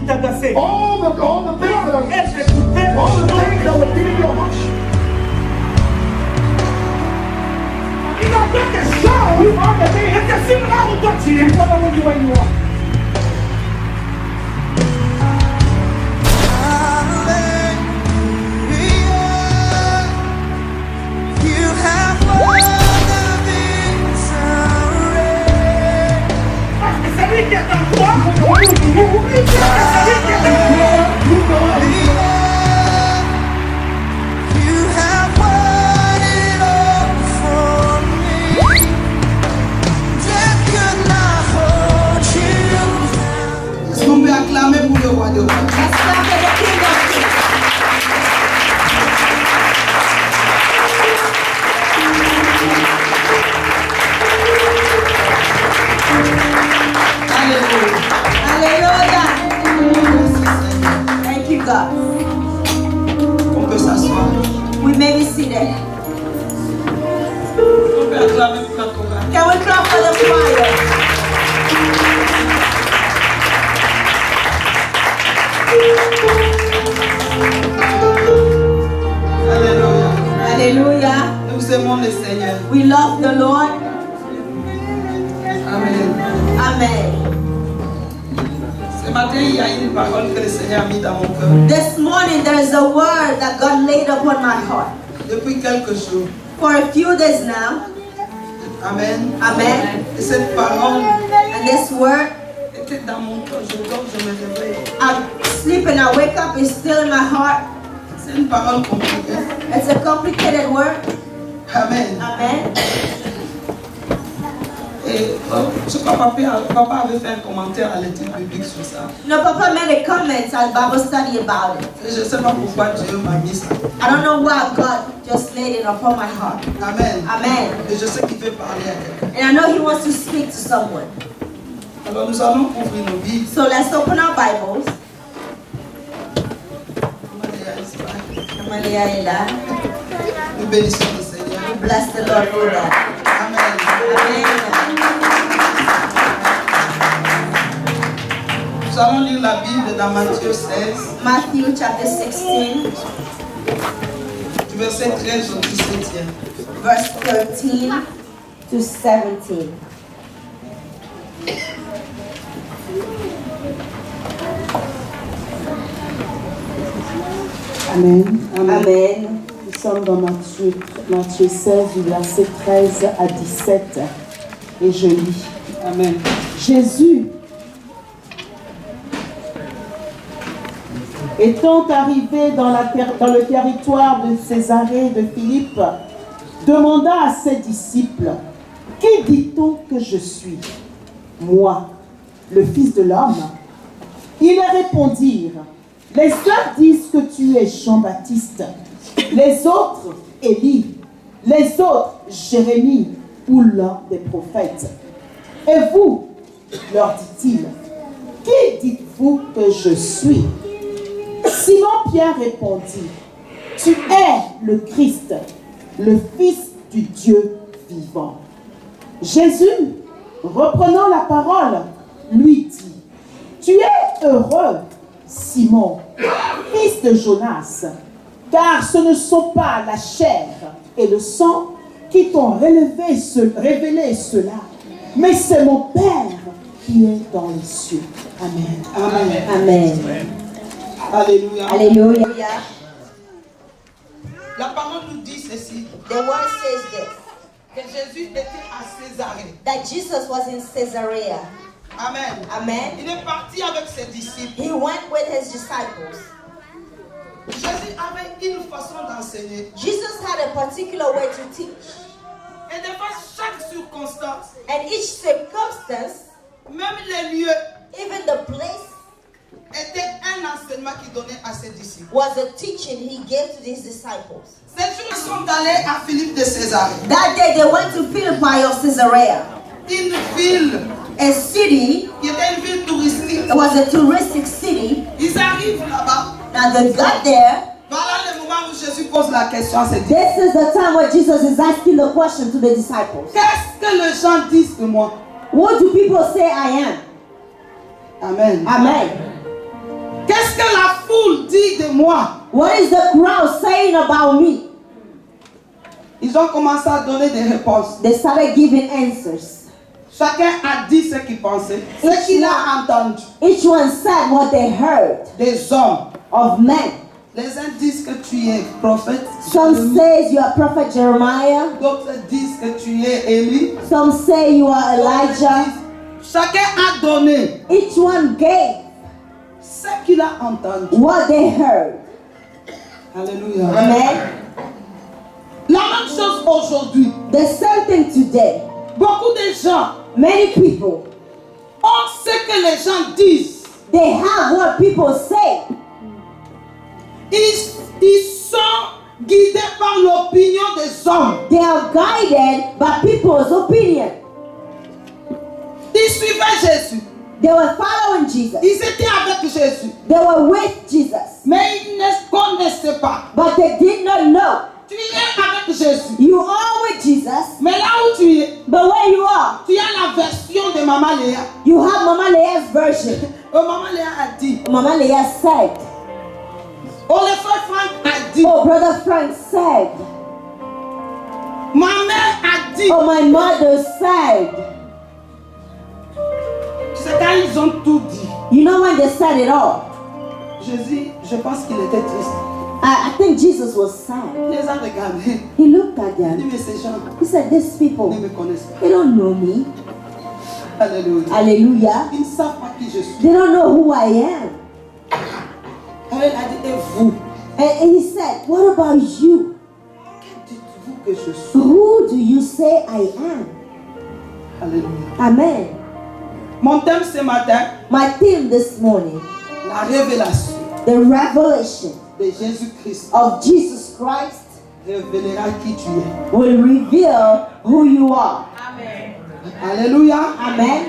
t'agaçaient. All the things that Elle t'écoutait. all the things that were giving you a rush. Il a fait des choses. You are the thing. Et c'est sur là où toi tu es. It's not only where you are. C'est lui qui est en toi. C'est lui qui est en toi. Est-ce qu'on peut acclamer pour le roi de roi? Hallelujah. Thank you, God. On peut s'asseoir. We may be seated. On peut acclamer pour la chorale. Can we clap for the choir? Alléluia. Hallelujah. Nous aimons le Seigneur. We love the Lord. Amen. Amen. Ce matin, il y a une parole que le Seigneur a mis dans mon cœur. This morning there is a word that God laid upon my heart. Depuis quelques jours. For a few days now. Amen. Amen. Et cette parole And this word, était dans mon cœur. Je dors, je me réveille. I sleep and I wake up, it's still in my heart. C'est une parole compliquée. It's a complicated word. Amen. Amen. Et je crois que papa avait fait un commentaire à l'étude biblique sur ça. No, Papa made a comment at Bible study about it. Et je ne sais pas pourquoi Dieu m'a mis ça. I don't know why God just laid it upon my heart. Amen. Amen. Et je sais qu'il veut parler à quelqu'un. And I know He wants to speak to someone. Alors nous allons ouvrir nos Bibles. So let's open our Bibles. Amalia est là. Nous bénissons le Seigneur. We bless the Lord for that. Amen. Amen. Nous allons lire la Bible dans Matthieu 16, Matthew chapter 16, du verset 13 au 17e. verse 13 to 17. Amen. Amen. Nous sommes dans Matthieu 16, du verset 13 à 17. Et je lis. Amen. Jésus, étant arrivé dans le territoire de Césarée de Philippe, demanda à ses disciples, « Qui dit-on que je suis? Moi, le Fils de l'homme ?» Ils répondirent, « Les uns disent que tu es Jean-Baptiste, les autres Élie, les autres Jérémie ou l'un des prophètes. Et vous, leur dit-il, qui dites-vous que je suis? » Simon-Pierre répondit, « Tu es le Christ, le Fils du Dieu vivant. » Jésus, reprenant la parole, lui dit, « Tu es heureux, Simon, fils de Jonas, car ce ne sont pas la chair et le sang qui t'ont révélé cela, mais c'est mon Père qui est dans les cieux. » Amen. Amen. Amen. Alléluia. Hallelujah. La parole nous dit ceci, The word says this, que Jésus était à Césarée. that Jesus was in Caesarea. Amen. Amen. Il est parti avec ses disciples. He went with his disciples. Jésus avait une façon d'enseigner. Jesus had a particular way to teach. Et devant chaque circonstance, And each circumstance, même les lieux, even the place, était un enseignement qu'il donnait à ses disciples. was a teaching he gave to his disciples. Ces jours, ils sont allés à Philippe de Césarée. That day they went to Philippi of Caesarea, Une ville a city. qui était une ville touristique. It was a touristic city. Ils arrivent là-bas. Now they got there. Voilà le moment où Jésus pose la question à ses disciples. This is the time where Jesus is asking the question to the disciples. Qu'est-ce que les gens disent de moi? What do people say I am? Amen. Amen. Qu'est-ce que la foule dit de moi? What is the crowd saying about me? Ils ont commencé à donner des réponses. They started giving answers. Chacun a dit ce qu'il pensait, ce qu'il a entendu. Each one said what they heard Des hommes. of men. Les uns disent que tu es prophète. Some says you are prophet Jeremiah. D'autres disent que tu es Élie. Some say you are Elijah. Chacun a donné Each one gave ce qu'il a entendu. what they heard. Alléluia. Amen. La même chose aujourd'hui. The same thing today. Beaucoup de gens Many people, ont ce que les gens disent. they have what people say. Ils sont guidés par l'opinion des hommes. They are guided by people's opinion. Ils suivaient Jésus. They were following Jesus. Ils étaient avec Jésus. They were with Jesus. Mais ils ne connaissaient pas. But they did not know. Tu es avec Jésus. You are with Jesus. Mais là où tu es, But where you are, tu as la version de Maman Léa. you have Mama Leah's version. Maman Léa a dit. Mama Leah said. Oh, le frère Franck a dit. Oh, Brother Frank said. Ma mère a dit. Oh, my mother said. Tu sais, quand ils ont tout dit, You know when they said it all? Jésus, je pense qu'il était triste. I think Jesus was sad. Il les a regardés. He looked at Il dit, them. mais ces gens He said, these ne people, me connaissent pas. they don't know me. Alléluia. Hallelujah. Ils ne savent pas qui je suis. They don't know who I am. Elle a dit, et vous, And he said, what about you? que dites-vous que je suis? Who do you say I am? Alléluia. Amen. Mon thème ce matin, My theme this morning, la révélation the revelation de Jésus-Christ of Jesus Christ révélera qui tu es. will reveal who you are. Alléluia. Amen.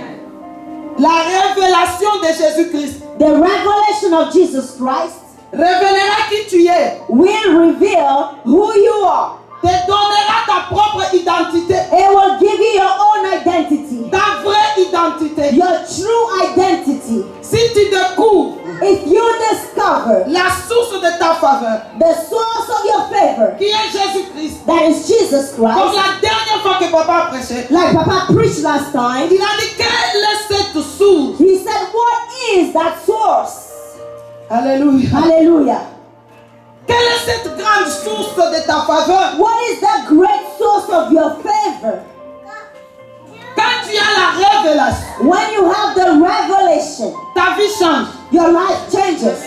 La révélation de Jésus-Christ The revelation of Jesus Christ révélera qui tu es. will reveal who you are. Te donnera ta propre identité. It will give you your own identity, Ta vraie identité. your true identity. Si tu découvres If you discover la source de ta faveur, the source of your favor, qui est Jésus-Christ, that is Jesus comme Christ, la dernière fois que papa a prêché, like Papa preached last time, il a dit quelle est cette source. he said, what is that source? Alléluia. Hallelujah. Quelle est cette grande source de ta faveur? What is the great source of your favor? Quand tu as la révélation, When you have the revelation, ta vie change. your life changes.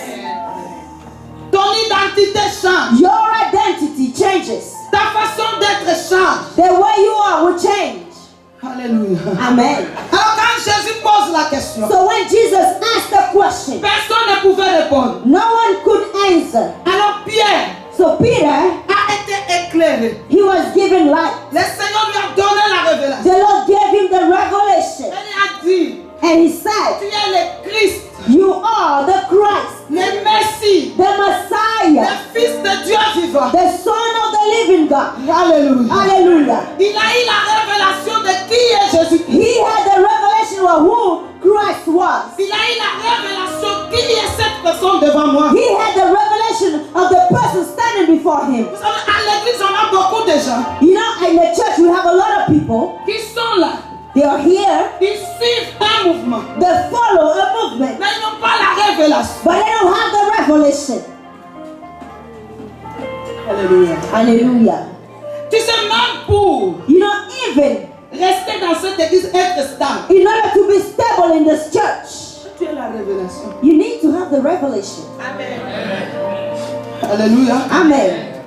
Ton identité change. Your identity changes. Ta façon d'être change. The way you are will change. Alléluia. Amen. Alors quand Jésus pose la question, So when Jesus asked the question, personne ne pouvait répondre. no one could answer. Alors Pierre So Peter, a été éclairé. he was given light. Le Seigneur lui a donné la révélation. The Lord gave him the revelation. Elle a dit, And he said, tu es le Christ, you are the Christ, le Messie, the Messiah, le Fils de Dieu vivant. the Son of the living God. Alléluia. Hallelujah. Il a eu la révélation de qui est Jésus-Christ. He had the revelation of who Christ was. Il a eu la révélation qui est cette personne devant moi. He had the revelation of the person standing before him. Vous savez, à l'église, on a beaucoup de gens You know, in the church we have a lot of people. qui sont là. They are here. Ils suivent un mouvement. They follow a movement. Mais ils n'ont pas la révélation. But they don't have the revelation. Alléluia. Hallelujah. Tu sais, même pour You know, even rester dans cette église, être stable, in order to be stable in this church, tu as la révélation. you need to have the revelation. Alléluia. Amen.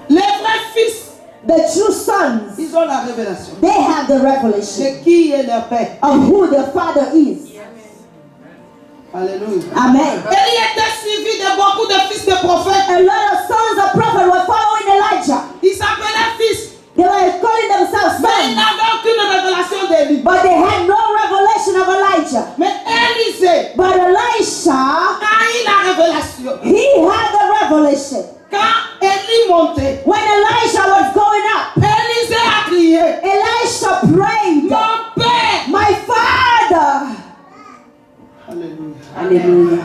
Les vrais fils, The true sons, ils ont la révélation. they have the revelation De qui est leur père. of who their father is. Alléluia. Amen. Et il était suivi de beaucoup de fils de prophètes. A lot of sons of prophets were following Elijah. Ils s'appelaient fils. They were calling themselves Mais ils sons, n'avaient aucune révélation d'Élie. but they had no revelation of Elijah. Mais Élisée But Elisha, a eu la révélation. he had the revelation. Quand Élie montait, When Elisha was going up, Élisée a crié, Elisha prayed, mon père. my father. Alléluia. Hallelujah.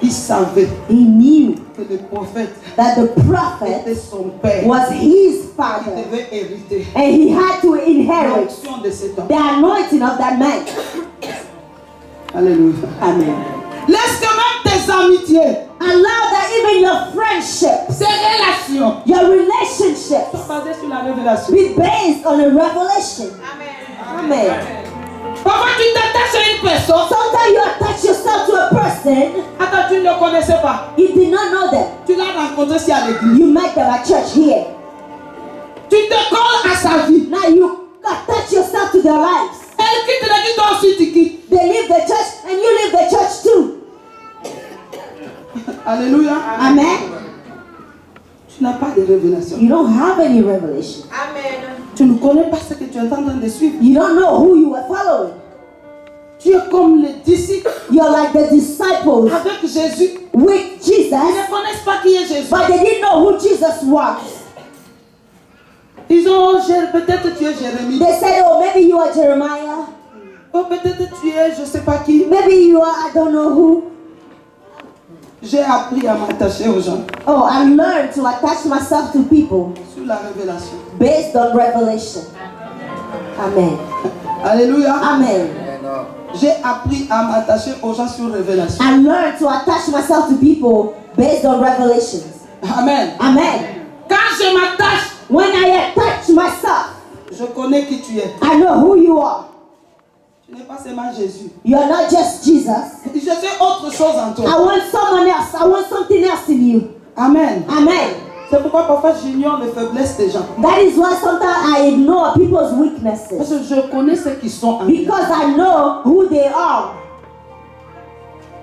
Il savait He knew que le prophète that the prophet était son père. was his Il father, devait hériter and he had to inherit l'onction de cet homme. the anointing of that man. Alléluia. Amen. Laisse que même tes amitiés, Allow that even your friendships, tes relations, your relationships, soient basées sur la révélation. be based on a revelation. Amen. Parfois, tu t'attaches à une personne. Sometimes you attach yourself to a person Attends, tu ne le connaissais pas. you did not know them. Tu l'as rencontré ici à l'église. You met them at church here. Tu te colles à sa vie. Now you attach yourself to their lives. Elle quitte l'église, toi aussi tu quittes. They leave the church and you leave the church too. Alléluia. Amen. Tu n'as pas de révélation. You don't have any revelation. Tu ne connais pas ce que tu es en train de suivre. You don't know who you are following. Tu es comme les disciples You're like the disciples avec Jésus. with Ils Jesus, ne connaissent pas qui est Jésus. but they didn't know who Jesus was. Ils ont, peut-être tu es Jérémie. They said, oh, maybe you are Jeremiah. Oh, peut-être tu es, je ne sais pas qui. Maybe you are, I don't know who. J'ai appris à m'attacher aux gens Oh, I learned to attach myself to people sur la révélation. based on revelation. Amen. Alléluia. Amen. J'ai appris à m'attacher aux gens sur révélation. I learned to attach myself to people based on revelations. Amen. Amen. Quand je m'attache, When I attach myself, je connais qui tu es. I know who you are. Tu n'es pas seulement Jésus. You are not just Jesus. Je sais autre chose en I toi. want someone else. I want something else in you. Amen. Amen. C'est pourquoi parfois j'ignore les faiblesses des gens. That is why sometimes I ignore people's Parce weaknesses. que je connais ceux qui sont en moi. Because I know who they are.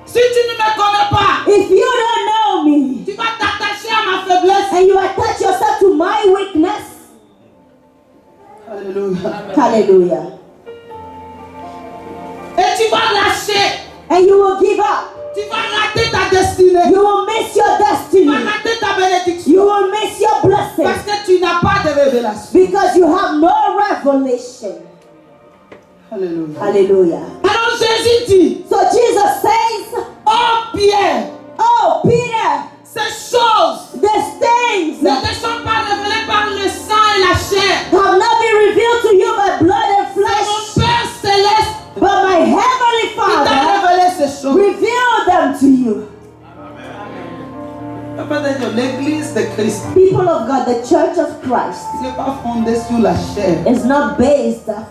Si tu ne me connais pas, If you don't know me tu vas t'attacher à ma faiblesse. and you attach yourself to my weakness, Alléluia. hallelujah, Et tu vas lâcher. and you will give up. Tu vas rater ta destinée. You will miss your Tu destiny. vas rater ta bénédiction. You will miss your blessing Parce que tu n'as pas de révélation. because you have no revelation. Alléluia. Hallelujah. Alors Jésus dit, So Jesus says, oh Pierre, oh Peter, ces choses these things ne te sont pas révélées par le sang et la chair. have not been revealed to you by blood and C'est flesh, mon Père céleste but my heavenly qui t'a Father révélé ces choses. revealed them to you. Peut-être l'église de Christ People of God, the church of Christ n'est pas fondée sur la chair, is not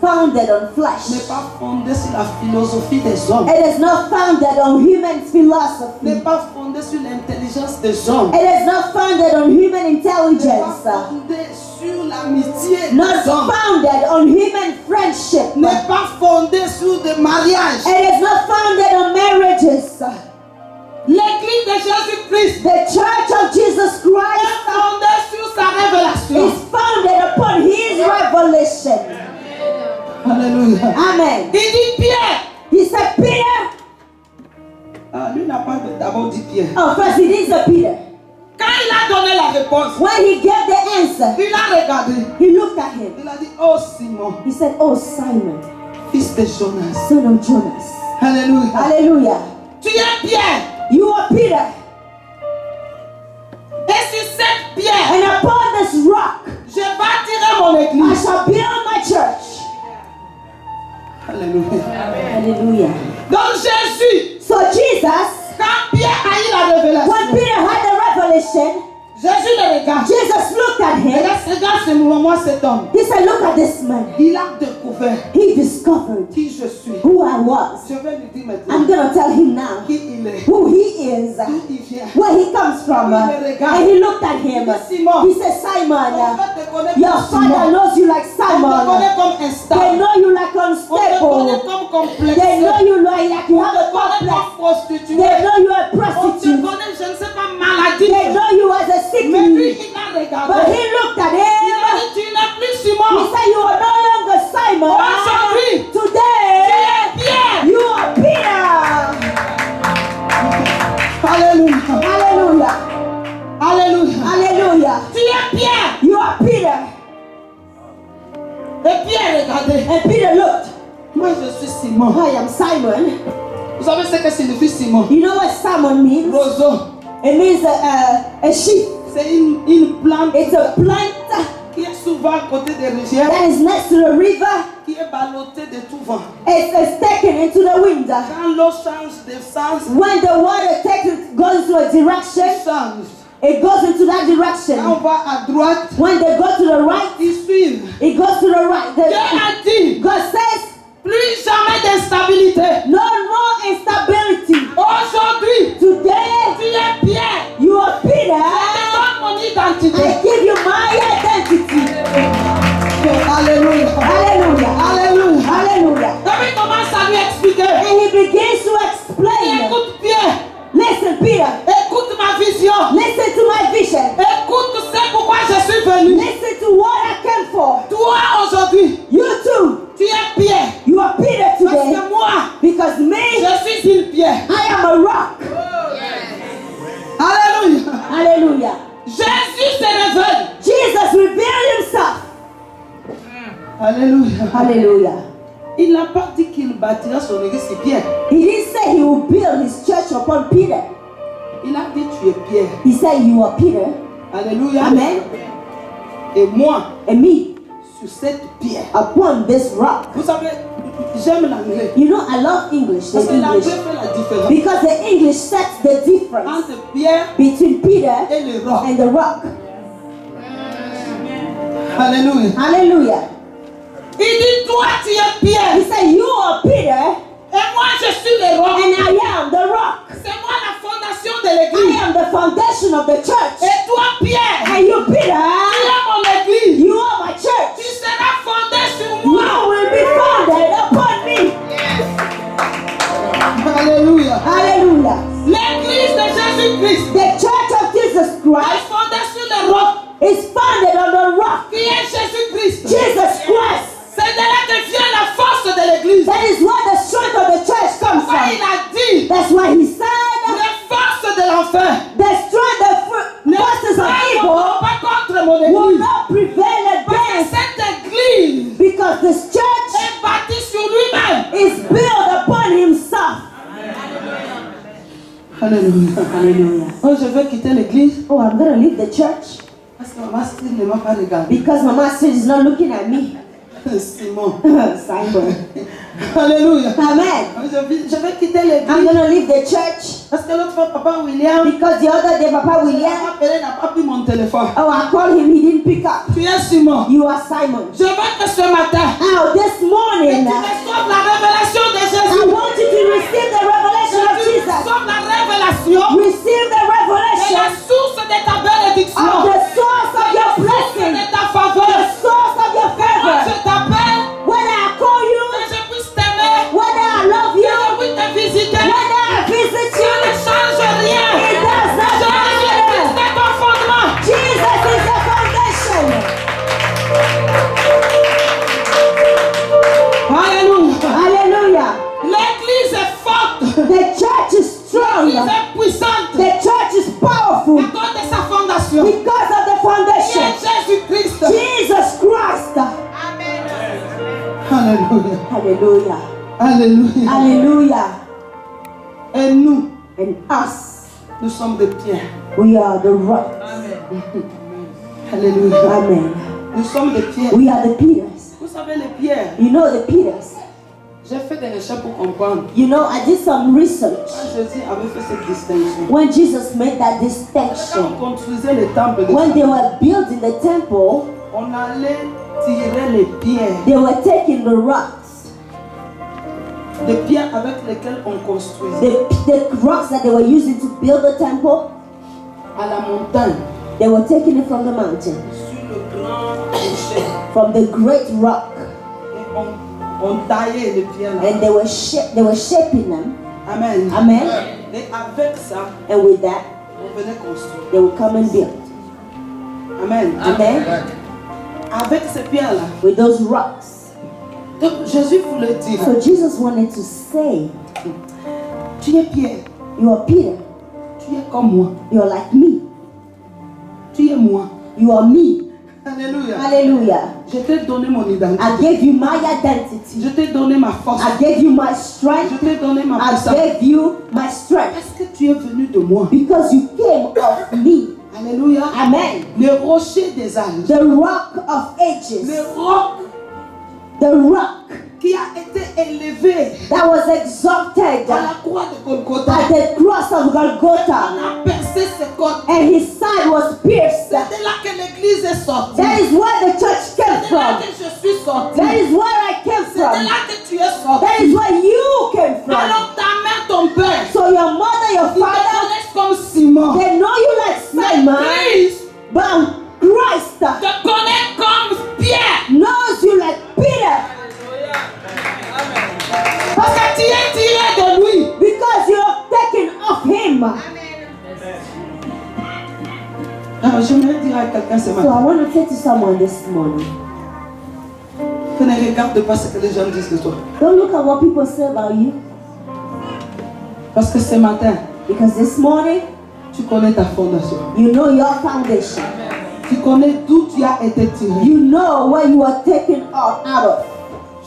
founded on n'est flesh. pas fondée sur la philosophie des hommes, It is not founded on human n'est philosophy. pas fondée sur l'intelligence des hommes, It is not founded on human n'est pas intelligence. fondée sur l'amitié Not des hommes, founded on human friendship. n'est pas fondée sur des mariages. It is not founded on marriages. L'église de Jésus-Christ The church of Jesus est Christ fondée sur sa révélation. is founded upon his revelation. Alléluia. Amen. Il dit Pierre. He said, Peter. Ah, lui n'a pas d'abord dit Pierre. Oh, first he didn't say Peter. Quand il a donné la réponse, When he gave the answer, il a regardé. he looked at him. Il a dit, oh Simon, He said, oh, Simon, fils de Jonas. son of Jonas. Alléluia. Hallelujah. Tu es Pierre. You are Peter. Et sur cette pierre, And upon this rock, je bâtirai mon I église. shall build my church. Alléluia. Hallelujah. Donc Jésus, So Jesus, quand Pierre a eu la when révélation, Peter had the revelation, Jésus le regarde. Jesus looked at him. Regarde ce moi cet homme. He said, look at this man. Il a découvert He discovered qui je suis. who I was. Je vais lui dire maintenant I'm going to tell him now qui il est, who he is, d'où il vient. where he comes from. And he looked at him. He said, Simon, On va te connaître your comme father Simon. knows you like On te Simon. connaît comme They instable. know you like On te connaît unstable. comme complexe. They know you like you On have a te connaît complex. comme prostituée. They know you are a On te prostitute. connaît, je ne sais pas, maladie. They know you as a Mais lui, sickness. il a But regardé. he looked at Il a him. dit, tu n'es plus He Simon. said, you are no longer Simon. Aujourd'hui, Today, Pierre. you are Peter. Alléluia. Hallelujah. Alléluia. Hallelujah. Tu es Pierre. You are Peter. Et Pierre regardait. And Peter looked. Moi, je suis Simon. I am Simon. Vous savez ce que signifie Simon? You know what Simon means? Roseau. It means a sheep. C'est une plante It's a plant qui est souvent à côté des rivières, that is next to the river. qui est ballottée de tout vent. It's taken into the wind. Quand l'eau change de sens, When the water goes into a direction, il change. it goes into that Quand on direction. va à droite, When they go to the right, ils suivent. it goes to the right. Dieu a dit, God says, plus jamais d'instabilité. no more instability. Aujourd'hui, Today, tu es Pierre. you are Peter. Je donne mon identité. I give you my identity. Alléluia. Hallelujah. Alléluia. Hallelujah. David commence à lui expliquer. And he begins to explain. Écoute Pierre. Listen, Peter. Écoute ma vision. Listen to my vision. Écoute ce pourquoi je suis venu. Listen to what I came for. Toi aujourd'hui, You too. tu es Pierre. You are Peter Parce today. que moi, Because me, je suis une pierre. I am a rock. Alléluia. Hallelujah. Jésus se révèle. Jesus revealed himself. Alléluia. Hallelujah. Il n'a pas dit qu'il bâtira son église sur Pierre. He didn't say he will build his church upon Peter. Il a dit tu es Pierre. He said you are Peter. Alléluia. Amen. Et moi, And me sur cette pierre. upon this rock. Vous savez, j'aime l'anglais. You know, I love English. Parce The que l'anglais English. fait la différence Because the English sets the difference entre Pierre between Peter et le roc. and the rock. Alléluia. Hallelujah. Il dit toi tu es He Pierre. said you are Peter Et moi je suis le roc. and I am the rock. C'est moi la fondation de I l'église. am the foundation of the church. Et toi Pierre, And you, tu Peter, es mon église. you are my Tu church. seras fondé sur You moi. will be founded upon me. Alléluia. Hallelujah. L'église de Jésus-Christ The church of Jesus est Christ fondée sur le roc is founded on the rock. qui est Jésus-Christ. Jesus Christ. C'est de là que vient la force de l'église. That is where the strength of the church comes Pourquoi il from. a dit That's why he said les forces de l'enfer the strength, the forces of ne evil vont pas contre mon will église. not prevail Parce que against, cette église because this church est bâtie sur lui-même. is built upon himself. Alléluia. Hallelujah. Oh, je vais quitter l'église Oh, I'm going to leave the church parce que ma master ne m'a pas regardé. because my master is not looking at me. Simon. Simon. Alléluia. Amen. Je vais quitter I'm l'église going to leave the church parce que l'autre fois, Papa William because the other day, Papa William, n'a pas pris mon téléphone. oh, I called him, he didn't pick up. Tu es Simon. You are Simon. Je veux que ce matin, Now, this que morning, tu reçoives la révélation de I Jésus. want you to receive the revelation of Que tu Jesus. reçoives la révélation Receive the de la revelation source de ta bénédiction. of the source of your Source blessing, de ta the faveur. source of your Quand favor. je t'appelle, Whether I call que you, je puisse t'aimer, whether I love que je you, puisse te visiter. whether I visit Ça ne you, change rien. it does not Jésus-Christ matter. est ton fondement. Jesus is the foundation. Alléluia. Hallelujah. L'église est forte. The church is strong. L'église est puissante. The church is powerful À cause de sa fondation. because of the Qui foundation. est Jésus-Christ. Jesus Christ. Alléluia. Hallelujah. Alléluia. Hallelujah. Et nous, And us, nous sommes des pierres. we are the rock. Alléluia. Amen. Nous sommes des pierres. We are the Peters. Vous savez, les pierres, You know the Peters. j'ai fait des recherches pour comprendre. You know, I did some research Quand Jésus avait fait cette distinction. when Jesus made that Quand distinction. on construisait le temple, When they were building the temple, on allait tirer les pierres. they were taking the rocks, Des pierres avec lesquelles on construisait. the rocks that they were using to build the temple, À la montagne, they were taking it from the mountain, sur le grand rocher. from the great rock, Et on taillait les pierres là. and they were shaping them. Amen. Amen. Et avec ça, And with that, on venait construire. they would come and build. Amen. Amen. Avec ces pierres-là. With those rocks. Donc Jésus voulait dire, So Jesus wanted to say, tu es Pierre, you are Peter, tu es comme moi, you are like me, tu es moi. you are me. Alléluia. Hallelujah. Je t'ai donné mon identité. I gave you my identity. Je t'ai donné ma force. I gave you my Je strength. t'ai donné ma I puissance. gave you my strength. Parce que tu es venu de moi. Because you came of me. Alléluia. Amen. Le rocher des âges. The rock of ages. Le roc The rock qui a été élevé that was exalted à la croix de Golgotha. at the cross of On Golgotha. a percé ses côtes. And his side was pierced. C'est de là que l'église est sortie. That is where the church came C'est de là from. que je suis sortie. That is where I came C'est de from. là que tu es sorti. That is where you came from. Alors ta mère, ton père, So your mother, your ils te father, connaissent comme Simon. they know you like Mais Simon, Christ but Christ te connaît comme Pierre. knows you like Peter Parce que tu es tiré de lui. because you're taken off him. Alors, j'aimerais dire à quelqu'un ce So matin, I want to say to someone this morning, que ne regarde pas ce que les gens disent de toi. don't look at what people say about you, Parce que ce matin, because this morning tu connais ta fondation. you know your foundation. Tu connais d'où tu as été tiré. You know where you are taken out of.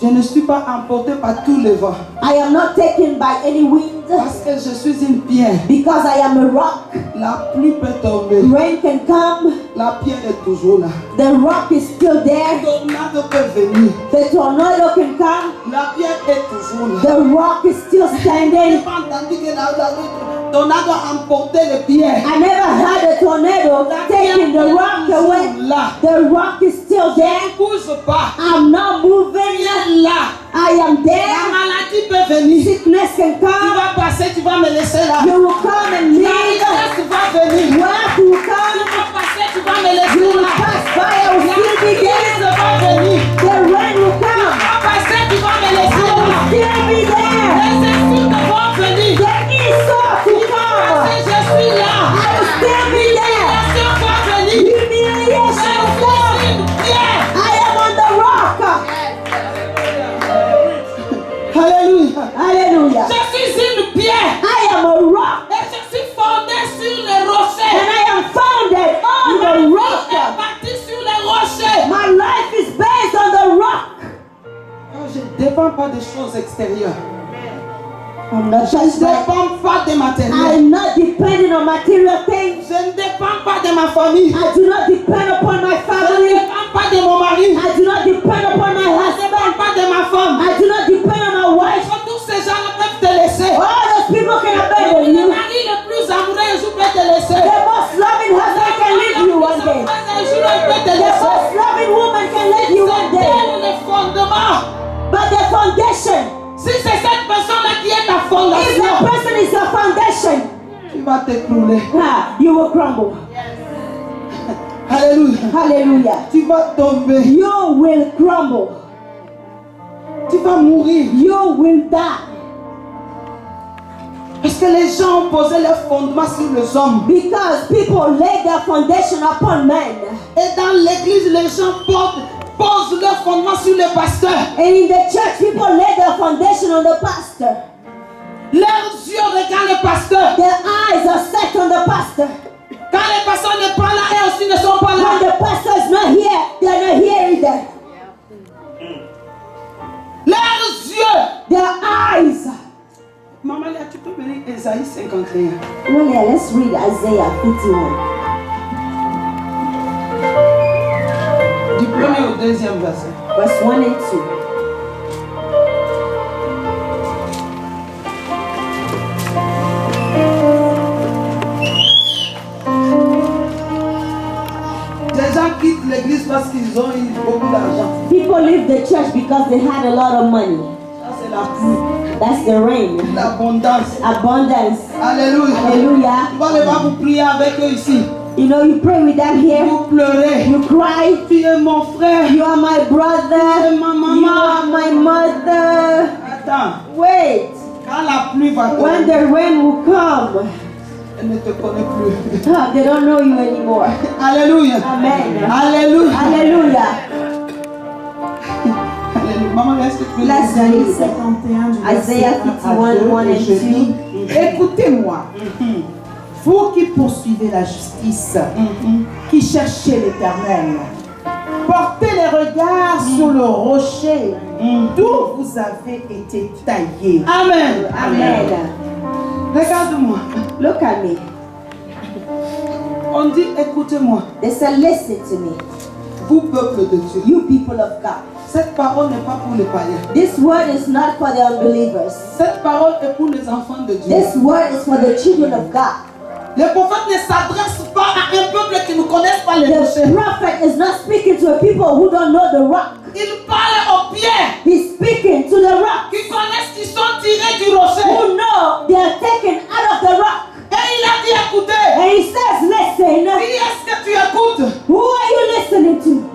Je ne suis pas emporté par tous les vents. I am not taken by any wind Parce que je suis une pierre. because I am a rock. La pluie peut tomber. Rain can come, La pierre est toujours là. the rock is still there. Tornado peut venir. The tornado can come, La pierre est toujours là. the rock is still Je n'ai standing. pas entendu que la tornado a emporté les pierres. I never had a tornado taking the rock away. Là. The rock is still Ne there. bouge pas. I'm not moving. Là. I am La there. maladie peut venir. Sickness can Tu come. vas passer, tu vas me laisser là. You will come and La leave. détresse va venir. Wealth will Tu come. vas passer, tu vas me You laisser will là. pass by. I will La still be crise there. va venir. The rain will Tu come. vas passer, tu vas me I laisser will là. still be there. Les insultes vont venir. The Esau to come. Si je suis là. I will still be there. L'humiliation va venir. Humiliation will come. Je suis une pierre. I am on the rock. Alléluia. Hallelujah. Je suis une pierre. I am a rock. Et je suis fondé sur les rochers. And I am founded on Ma the vie est rock. bâtie sur les rochers. My life is based on the rock. Je ne dépends pas des choses extérieures. I'm not Je ne just like, dépends pas des matériels. I'm not depending on material things. Je ne dépends pas de ma famille. I do not depend upon my Je ne family. dépends pas de mon mari. I do not depend upon my Je ne husband. dépends pas de ma femme. I do not depend on my wife. Tous ces gens peuvent te laisser. All those people can abandon Le you. mari le plus amoureux un jour peut te laisser. The most loving husband can leave you one day. Un jour il peut te The laisser. most loving woman can leave you one day. C'est le fondement. But the foundation, Si c'est cette personne-là qui est ta if fondation, that person is your foundation, tu vas t'écrouler. you will crumble. Alléluia. Hallelujah. Tu vas tomber. You will crumble. Tu vas mourir. You will die. Parce que les gens ont posé leur fondement sur les hommes. Because people lay their foundation upon men. Et dans l'église, les gens posent leur fondement sur les pasteurs. And in the church, people lay their foundation on the pastor. Leurs yeux regardent le pasteur. Their eyes are set on the pastor. Quand les pasteurs ne sont pas là, eux aussi ne sont pas When là. the pastor is not here, they are not here either. Leurs yeux. Their eyes. Maman, là, tu peux me lire Ésaïe 51. Well, yeah, let's read Isaiah 51. Du premier au deuxième verset. Verse 1 and 2. Les gens quittent l'église parce qu'ils ont eu beaucoup d'argent. People leave the church because they had a lot of money. Ça, c'est la pluie. That's the rain. L'abondance. Abundance. Alléluia. Hallelujah. Tu vas les voir, vous prier avec eux ici. You know, you pray with them here. Vous pleurez. You cry. Tu es mon frère. You are my brother. Ma You maman. are my mother. Attends. Wait. Quand la pluie va When tomber, the rain will come, elle ne te connaît plus. they don't know you anymore. Alléluia. Amen. Alléluia. Hallelujah. Alléluia. Maman, est-ce que tu peux Let's lire? Isaïe read 51 du verset Isaiah 1 à 51, 2, 1 et and je lis, écoutez-moi, vous qui poursuivez la justice, qui cherchez l'Éternel, Portez les regards sur le rocher d'où vous avez été taillés. Amen. Amen. Regarde-moi. Look at me. On dit écoutez-moi. They said, listen to me, Vous peuple de Dieu. you people of God. Cette parole n'est pas pour les païens. This word is not for the unbelievers. Cette parole est pour les enfants de Dieu. This word is for the children of God. Les prophètes ne s'adressent pas à un peuple qui ne connaisse pas les The rochers. prophet is not speaking to a people who don't know the rock. Il parle aux pierres He's speaking to the rock, qui connaissent qui sont tirés du rocher. who know they are taken out of the rock. Et il a dit écoutez, And he says, listen, qui est-ce que tu écoutes? who are you listening to?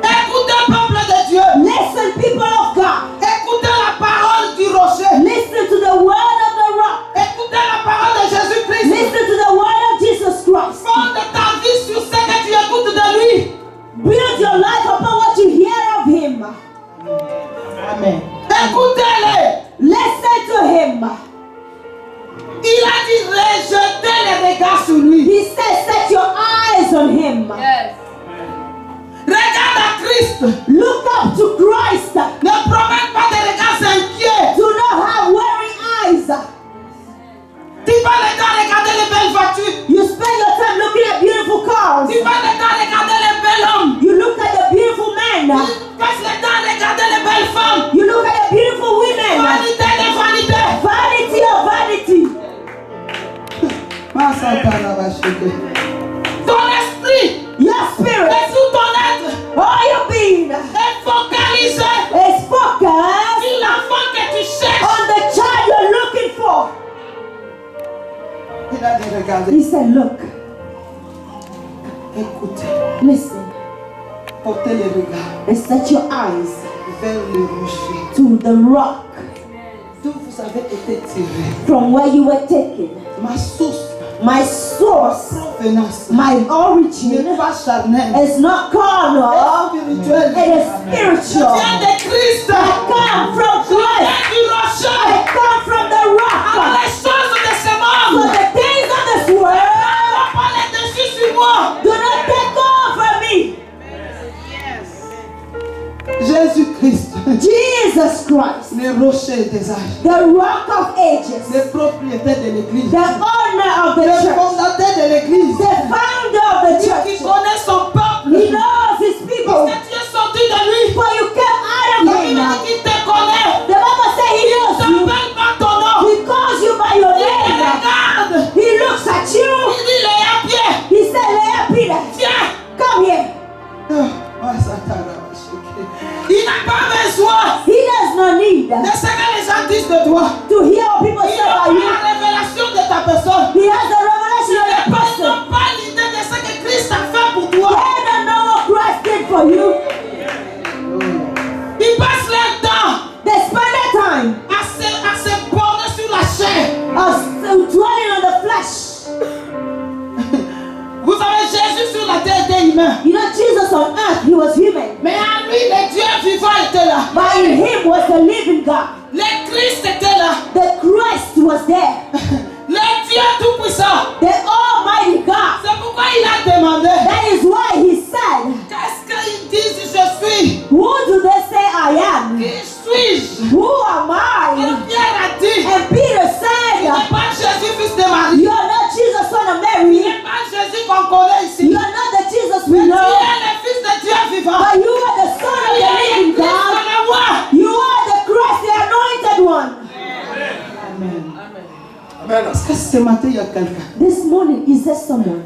Écoutez peuple de Dieu. Listen, people of God. Écoutez la parole du rocher. Listen to the word of the rock. Écoutez la parole de Jésus-Christ. Listen to the word of Jesus Christ. Fonde ta vie sur ce que tu écoutes de lui. Build your life upon what you hear of him. Amen. Écoutez-le. Listen to him. Il a dit rejetez les regards sur lui. He says, set your eyes on him. Regarde à Christ. Look up to Christ. Ne promène pas des regards inquiets. Do not have weary eyes. Tu vas le temps regarder les belles voitures. You spend your time looking at beautiful cars. Tu vas le temps regarder les belles hommes. You look at the beautiful men. Tu passes le temps regarder les belles femmes. You look at the beautiful women. Vanité de vanité. Vanity of vanity. Ton esprit Your spirit, et tout ton être all your being, est focalisé is focused sur l'enfant que tu cherches. on the child you're looking for. Il a dit regardez, He said, look, écoutez, listen, portez les regards and set your eyes vers le rocher. to the rock D'où vous avez été tirés. from where you were taken. Ma source, My source, provenance, my n'est origin pas charnelle. is not carnal, Spirituel. it is Je spiritual. viens de Christ. I come from Je Christ. viens du rocher. I come from the Alors rock. les choses de ce So monde the things of this ne world vont pas les dessus sur moi. do not take over me. Jésus-Christ, Jesus Christ, le rocher des âges, the rock of ages, le propriétaire de l'église, the owner of the le church, fondateur de l'église, the founder of the qui church. connaît son peuple. He knows his people. Parce que tu es sorti de lui. For you came out La of Bible him. dit qu'il te connaît. The Bible says he Il knows you. t'appelle par ton nom. He calls you by your Il te name. regarde. He looks at you. Il dit les à pied. He said, Leah Peter, Viens. come here. Il n'a pas besoin He does not need de ce que les gens disent de toi. to hear what people Il say n'a pas about you. la révélation de ta personne. He has the revelation of your Ils person. n'ont pas l'idée de ce que Christ a fait pour toi. They don't know what Christ did for you. Ils passent leur temps They spend their time à se borner sur la chair. dwelling on the flesh. Vous savez, Jésus sur la terre était humain. You know, Jesus on earth, he was human. Mais en lui, le Dieu vivant était là. But in him was the living God. Le Christ était là. The Christ was there. Le Dieu tout-puissant. The Almighty God. C'est pourquoi il a demandé. That is why he said, Qu'est-ce qu'ils disent je suis? who do they say I am? Qui suis-je? Who am Et I? Pierre a dit, And Peter il said, n'est pas Jésus, fils de Marie. you are not Jesus, son of Il Mary. n'est pas Jésus qu'on connaît ici. You are not the Jesus Tu we es know. le fils de Dieu vivant. But you are the son of Tu the es living le Christ God. de la voix. You are the Christ, the anointed one. Est-ce que ce matin, il y a quelqu'un This morning, is there someone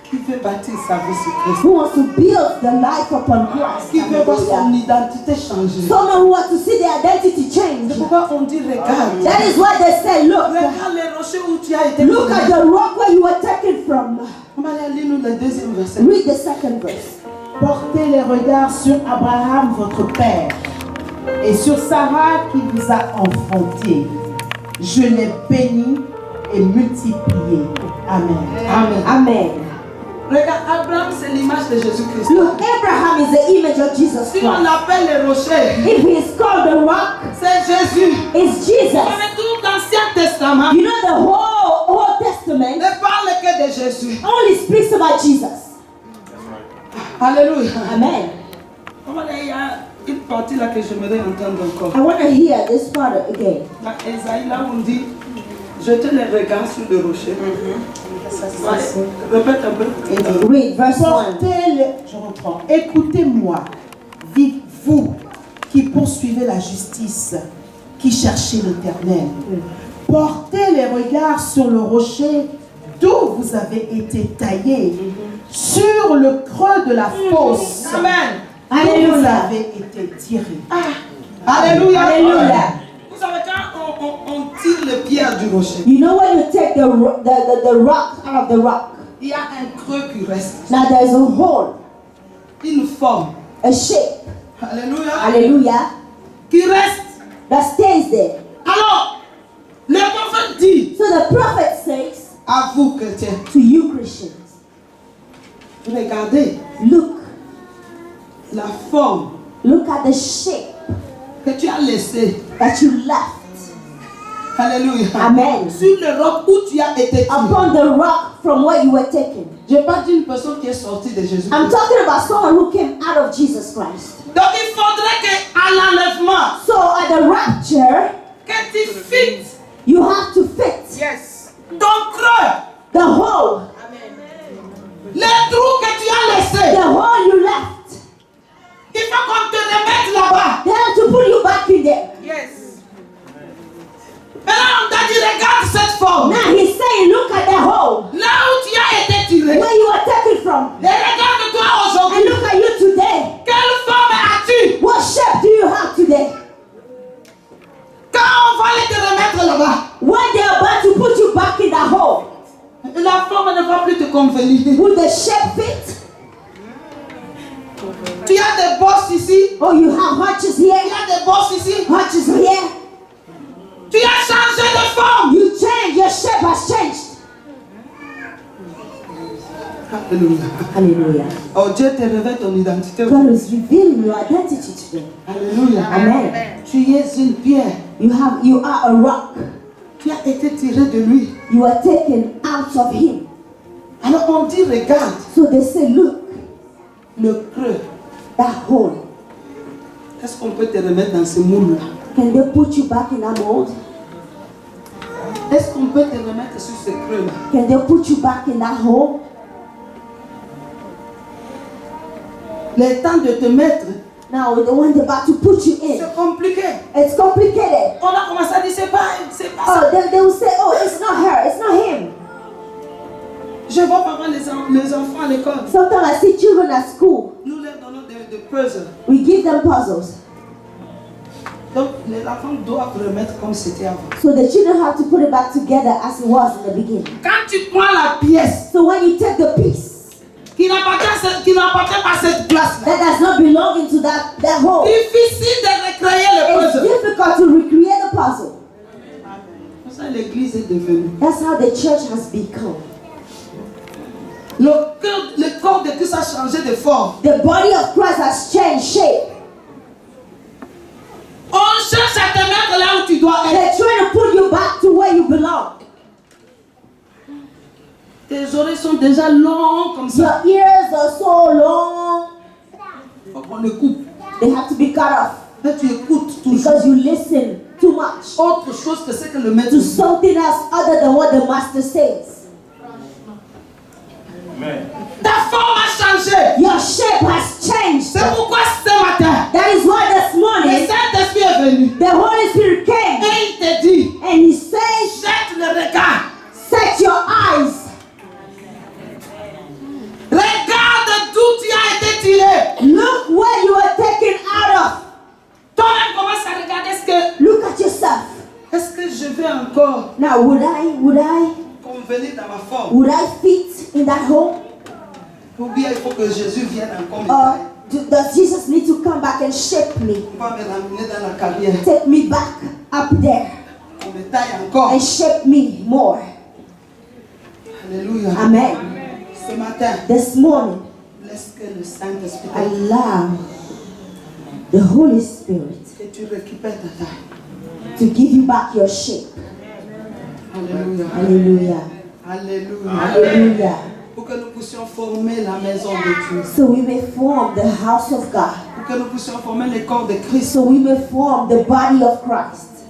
qui veut bâtir sa vie sur Christ? who wants to build the life upon Christ? Qui veut voir son Hallelujah. identité changer? Someone who wants to see their identity change. C'est pourquoi on dit regarde. That is why they say, look, Regarde les rochers où tu as été. look at the rock where you were taken from. On va aller lire le deuxième verset. Read the second verse. Portez les regards sur Abraham, votre père, et sur Sarah qui vous a enfanté. Je l'ai béni et multiplié. Amen. Amen. Amen. Regarde, Abraham, c'est l'image de Jésus-Christ. Look, Abraham is the image of Jesus Si on Christ. l'appelle les rochers, If he is called the rock, c'est Jésus. it's On Jesus. est tout l'Ancien Testament. You know the whole Old Testament Ne parle que de Jésus. only speaks about Jesus. Alléluia. Amen. Voilà, il y a une partie là que j'aimerais entendre encore. I want to hear this part again. Dans Esaïe, là, on dit jetez les regards sur le rocher. Ouais, répète un peu. Read verse 1. Je reprends. Écoutez-moi, vous qui poursuivez la justice, qui cherchez l'Éternel. Portez les regards sur le rocher d'où vous avez été taillés, sur le creux de la fosse. Amen. D'où vous Alléluia. avez été tirés. Alléluia. Hallelujah. Vous savez, quand on tire les pierres du rocher, You know when you take the rock out of the rock, il y a un creux qui reste. now there's a hole, Une forme. a shape, Alléluia. hallelujah, Qui reste. that stays there. Alors, le prophète dit So the prophet says à vous, chrétiens, to you Christians, regardez look la forme at the shape que tu as laissée. that you left. Alléluia. Amen. Sur le roc où tu as été tiré. Upon the rock from where you were taken. Je parle d'une personne qui est sortie de Jésus. I'm talking about someone who came out of Jesus Christ. Donc il faudrait qu'à l'enlèvement, So at the rapture, que tu fites you have to fit ton creux, the hole, les trous que tu as the laissés. hole you left. Il faut qu'on te remette là-bas. They have to put you back in there. Maintenant on t'a dit regarde cette forme. Now he's saying, look at the hole Là où tu as été tiré. where you were taken from. Et regarde-toi And aujourd'hui. look at you today. Quelle forme as-tu? What shape do you have today? Quand on va aller te remettre là-bas, When they're about to put you back in that hole, la forme ne va plus te convenir. will the shape fit? Tu as des bosses ici. Oh, you have hunches Il y here, a des bosses ici. hunches here. Tu as changé de forme. You change, your shape has changed. Alléluia. Hallelujah. Oh, Dieu te révèle ton identité. God is revealing your identity today. Alléluia. Amen. Tu es une pierre. You are a rock. Tu as été tiré de lui. You are taken out of him. Alors on dit regarde So they say, look, le creux. that hole. Est-ce qu'on peut te remettre dans ce moule-là? Can they put you back in that mold? Est-ce qu'on peut te remettre sur ce creux-là? Can they put you back in that hole? Le temps de te mettre, Now, when they're about to put you in, c'est compliqué. it's complicated. On a commencé à dire c'est pas Oh, ça. they will say, oh, it's not her, it's not him. Je vois parfois les enfants à l'école. Sometimes I see children at school. Nous leur donnons des puzzles. We give them puzzles. Donc les enfants doivent remettre comme c'était avant. So the children have to put it back together as it was in the beginning. Quand tu prends la pièce So when you take the piece qui n'appartient pas à cette place-là, that does not belong into that hole, difficile de recréer le it's puzzle. difficult to recreate the puzzle. Pour ça l'église est devenue. That's how the church has become. Le corps de Christ a changé de forme. The body of Christ has changed shape. On cherche à te mettre là où tu dois être. They're trying to put you back to where you belong. Tes oreilles sont déjà longues comme ça. Your ears are so long, Il faut qu'on le coupe. they have to be cut off Là, tu écoutes toujours because you listen too much autre chose que ce que le maître to dit. something else other than what the master says. Ta forme a changé. Your shape has changed. C'est pourquoi ce matin, That is why this le morning Saint-Esprit est venu. the Holy Spirit came Et il te dit, and He says, jette le regard. set your eyes. Regarde d'où tu as été tiré. Look where you were taken out of. Toi-même commence à regarder ce que, Look at yourself. est-ce que je vais encore Now, would I convenir dans ma forme? fit in that hole? Ou bien il faut que Jésus vienne encore me Or tailler. does Jesus need to come back and shape me? On va me ramener dans la carrière. Take me back up there On me taille encore. and shape me more. Alléluia. Amen. Ce matin, This morning, laisse que le Saint-Esprit allow the Holy Spirit que tu récupères ta taille. to give you back your shape. Alléluia. Hallelujah. Alléluia. Hallelujah. Pour que nous puissions former la maison de Dieu. So we may form the house of God. Pour que nous puissions former le corps de Christ. So we may form the body of Christ.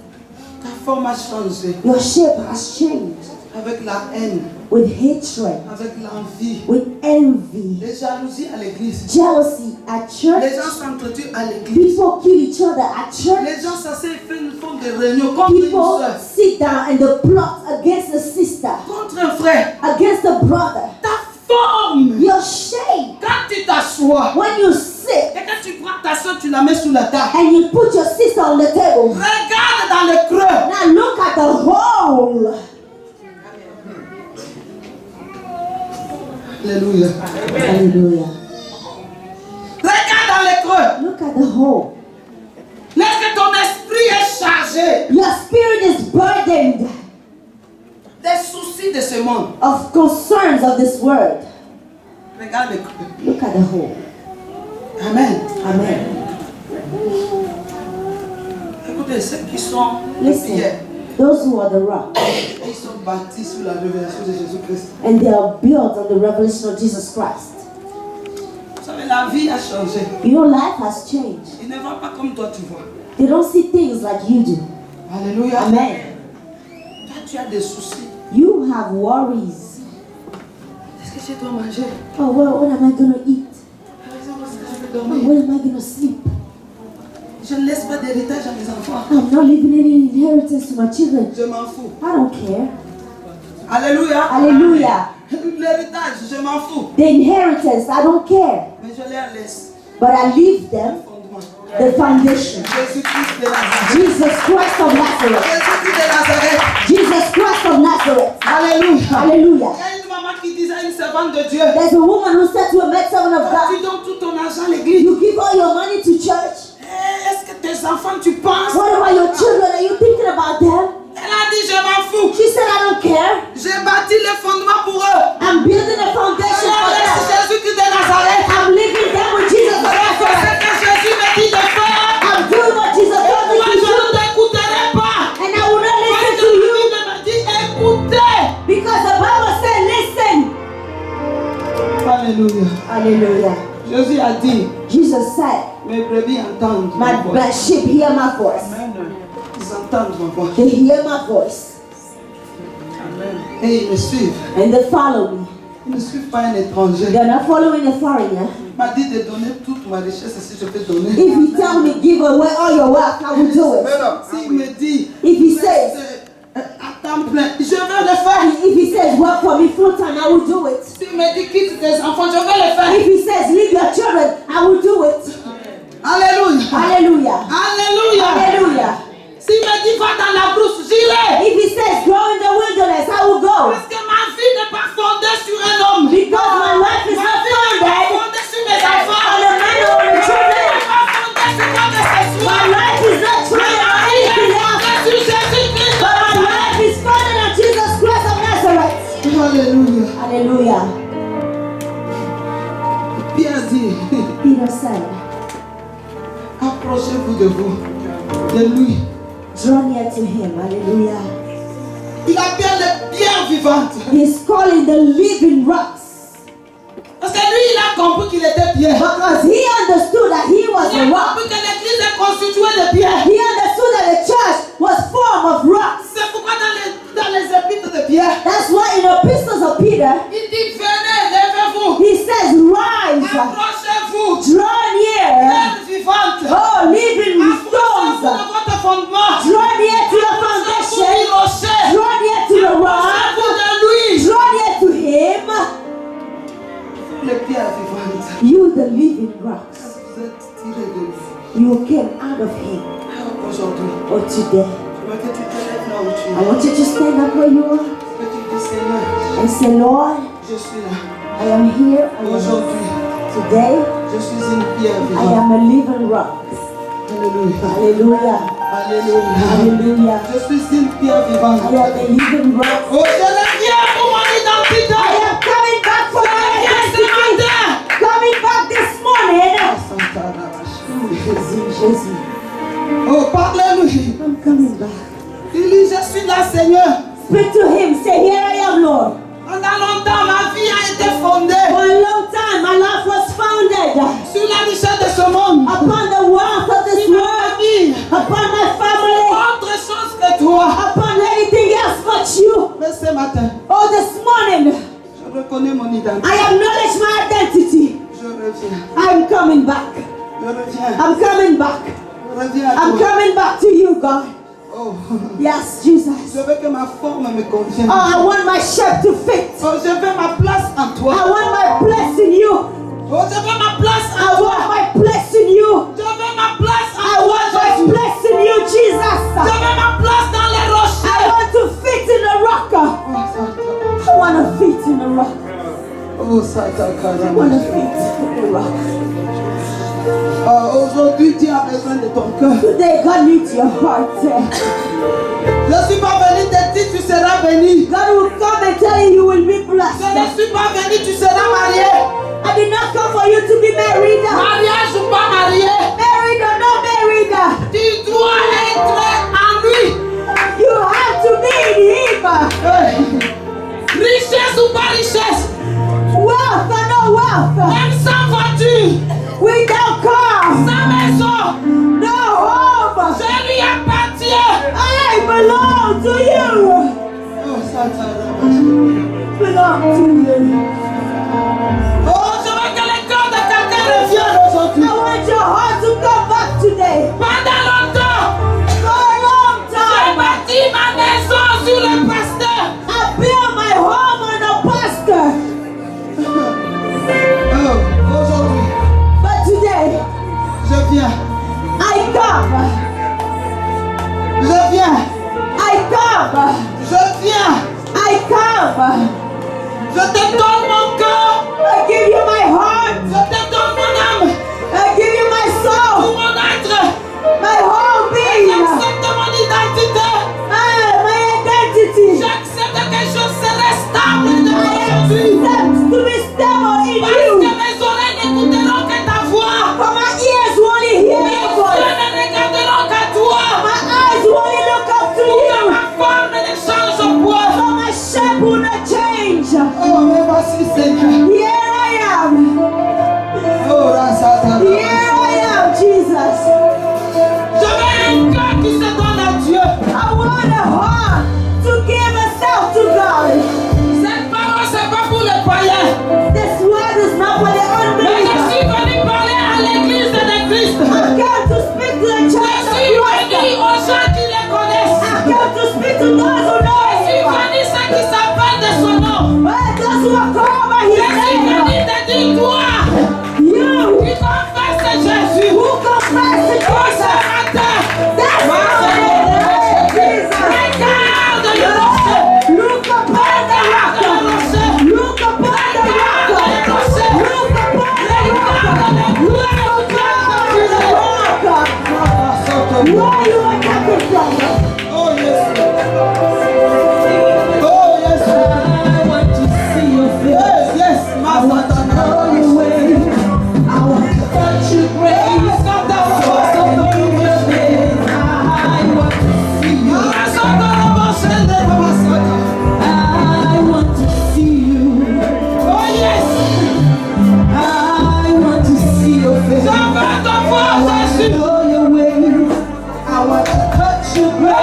Ta forme a changé. Your shape has changed Avec la haine, with hatred, avec l'envie, with envy, les jalousies à l'église. jealousy at Les church. gens s'entretuent à l'église. People kill each other at church. Les gens s'asseyent et font une forme de réunion contre une People soeur, sit down and they plot against a sister, contre un frère. against a brother. Ta forme, Your shape, quand tu t'assois when you sit et que tu prends ta soeur, tu la mets sous la table. and you put your sister on the table. Regarde dans le creux. Now look at the hole. Alléluia. Hallelujah. Regarde dans le creux. Look at the hole. Lorsque ton esprit est chargé Your spirit is burdened des soucis de ce monde, of concerns of this world. regarde le creux. Look at the hole. Amen. Amen. Écoutez, ceux qui sont Listen, pierres, those who are the rock, ils sont bâtis sur la révélation de Jésus-Christ. and they are built on the revelation of Jesus Christ. Vous savez, la vie a changé. You know, life has changed. Ils ne voient pas comme toi tu vois. They don't see things like you do. Alléluia. Amen. Toi, tu as des soucis. You have worries. Est-ce que je dois manger? Oh, well, what am I going to eat? Est-ce que je vais Oh, dormir? when am I going to sleep? Je ne laisse pas d'héritage à mes enfants. I'm not leaving any inheritance to my children. Je m'en fous. I don't care. Alléluia. Hallelujah. L'héritage, je m'en fous. The inheritance, I don't care. Mais je les laisse. But I leave them Fondement. the foundation. Jésus-Christ de Nazareth. Jesus Christ of Nazareth. Jésus-Christ de Nazareth. Jesus Christ of Nazareth. Alléluia. Hallelujah. Il y a une maman qui disait à une servante de Dieu, There's a woman who said to a maidservant of tu God, donnes tout ton argent à l'église. you give all your money to church. Est-ce que tes enfants, tu penses? What about your children? Are you thinking about them? Elle a dit, je m'en fous. She said, I don't care. J'ai bâti le fondement pour eux. I'm building a foundation Je for laisse them. Jésus-Christ de Nazareth. I'm leaving them with Jesus of C'est Nazareth. ce que Jésus me dit de faire. I'm doing what Jesus told me Moi, to je do. ne t'écouterai pas. And I will not Parce listen que to la you Bible me dit, écoutez. because the Bible said, listen. Alléluia. Hallelujah. Jésus a dit, Jesus said, mes brebis entendent ma voix. my sheep hear my voice. Ils entendent ma voix. They hear my voice. Et ils me suivent. And they follow me. Ils ne suivent pas un étranger. They're not following a foreigner. Il m'a dit de donner toute ma richesse si je peux donner. If you tell me give away all your wealth, I will do it. S'il me dit, If he says, à temps plein, je vais le faire. if he says work for me full time, I will do it. S'il me dit quitte tes enfants, je vais le faire. If he says leave your children, I will do it. Alléluia. Hallelujah. Alléluia. Hallelujah. S'il me dit va dans la brousse, j'irai. If he says go in the wilderness, I will go. Parce que ma vie n'est pas fondée sur un homme. Because my life is Ma not vie n'est pas founded fondée sur mes on enfants. a man or on a Ma vie children. n'est pas fondée sur quoi que ce My soit. life is not Ma founded on vie est anything else. fondée sur Jésus-Christ. But my life is founded on Jesus Christ of Nazareth. Alléluia. Hallelujah. Pierre dit, Peter said, approchez-vous de vous, de lui. draw near to him. Hallelujah. Il appelle les pierres vivantes. He's calling the living rocks. Parce que lui, il a compris qu'il était pierre. Because he understood that he was Il a a rock. compris que l'église est constituée de pierres. He understood that the church was formed of rocks. C'est pourquoi dans les épîtres de Pierre, That's why in the epistles of Peter, il dit venez, lèvez-vous, he says, rise, approchez-vous, draw near. pierres vivantes, Oh, living approchez-vous de stones. votre fondement, Draw near to your approchez-vous du foundation. rocher, Draw near to the rock. approchez-vous de lui. Draw near to him. Les pierres vivantes, You, the living rocks. vous êtes tirés de lui. You came out of him. Aujourd'hui, Or today. je veux que tu te lèves là où tu I es. want you to stand up where you are Que tu dis Seigneur, and say, Lord, je suis là. I am here. I am Aujourd'hui, today. je suis une pierre I vivante. am a living rock. Alléluia. Hallelujah. Alléluia. Hallelujah. Je suis une pierre vivante. I am a living rock. Oh, je reviens pour mon identité. I am coming back for my identity. Coming back this morning. Jésus, Jésus. Oh, parlez-lui. I'm coming back. Il dit, je suis là, Seigneur. Speak to him. Say, here I am, Lord. On a Pendant longtemps, ma vie a été fondée For a long time, my life was founded sur la richesse de ce monde. upon the wealth of this Sur ma world, famille. upon my family, Autre chose que toi. upon anything else but you. Mais ce matin, Oh, this morning, je reconnais mon identité. I acknowledge my identity. Je reviens. I'm coming back. Je reviens. I'm coming back. Je reviens à I'm toi. coming back to you, God. Oh. Yes, Jesus. Je veux que ma forme me convienne. Oh, I want my shape to fit. Oh, je veux ma place en toi. I want my place in you. Oh, je veux ma place en I toi. want my place in you. Je veux ma place I en toi, want my Jésus. place in you, Je Jesus. veux ma place dans les I rochers. want to fit in the rock. I want to fit in the rock. Oh, ça t'a I want to fit in the rock. aujourd'hui, Dieu a besoin de ton cœur. Today, God needs your heart. Je ne suis pas venu te dire tu seras béni. God will come and tell you you will be Je ne blessed. suis pas venu tu seras marié. I did not come for you to be married. Mariage ou pas marié. Married or not married. Tu dois être en lui. You have to be in Him. Richesse ou pas richesse. Wealth or no wealth. Même sans voiture. Without car. Sans maison. No home. Je lui appartiens. I belong to you. Oh, ça t'a Belong to you. Oh, je veux que le corps de quelqu'un revienne aujourd'hui. I want your heart to come back today. Pendant longtemps, For a long j'ai time, bâti ma maison sur le pasteur. I built my home on a pastor. Oh, aujourd'hui, But today, je viens. I come. Je viens. I come. Je viens. I come. Je te donne mon cœur. I give you my heart. Je te donne mon âme. I give you my Tout soul. mon être. My whole being. J'accepte mon identité. My identity. J'accepte que je serai stable de I aujourd'hui. accept to be stable in Parce que you. mes oreilles n'écouteront que ta voix. For my ears will only hear Mes your yeux voice. ne regarderont qu'à toi. My eyes will only look up to Pour que you. ma forme ne change point. So my shape will not change. Oh, mais voici Seigneur. Here I am. Oh, Rasata. Here I am, Jesus. Je veux un cœur qui se donne à Dieu. I want a heart to give myself to God. Cette parole, c'est pas pour les païens. This word is not for the Mais je unbelievers. suis venu parler à l'église de Christ. I came to speak to the Je church of suis venu Christ. aux gens qui les connaissent. I came to speak to those who know Je suis Him. venu ceux qui s'appellent de son nom. Those who are called by Je His suis name. venu te dire toi You qui confesse Jésus. who confess to Oh, ce Jesus. matin, That's why Jesus. regarde le rocher. Look upon the rock. Regarde le rocher. Look upon the rock. Regarde le rocher. Look upon the Regarde rock. le rocher. Where you are coming from? Oh, yes. Oh, yes. I want to see your face. Yes, yes. I want to know your way. I want to touch your grace. I want to feel your face. I want to see you. I want to see you. Oh, yes. I want to see your face. Je veux te voir, I want to Jésus. know your way. I want to touch your grace.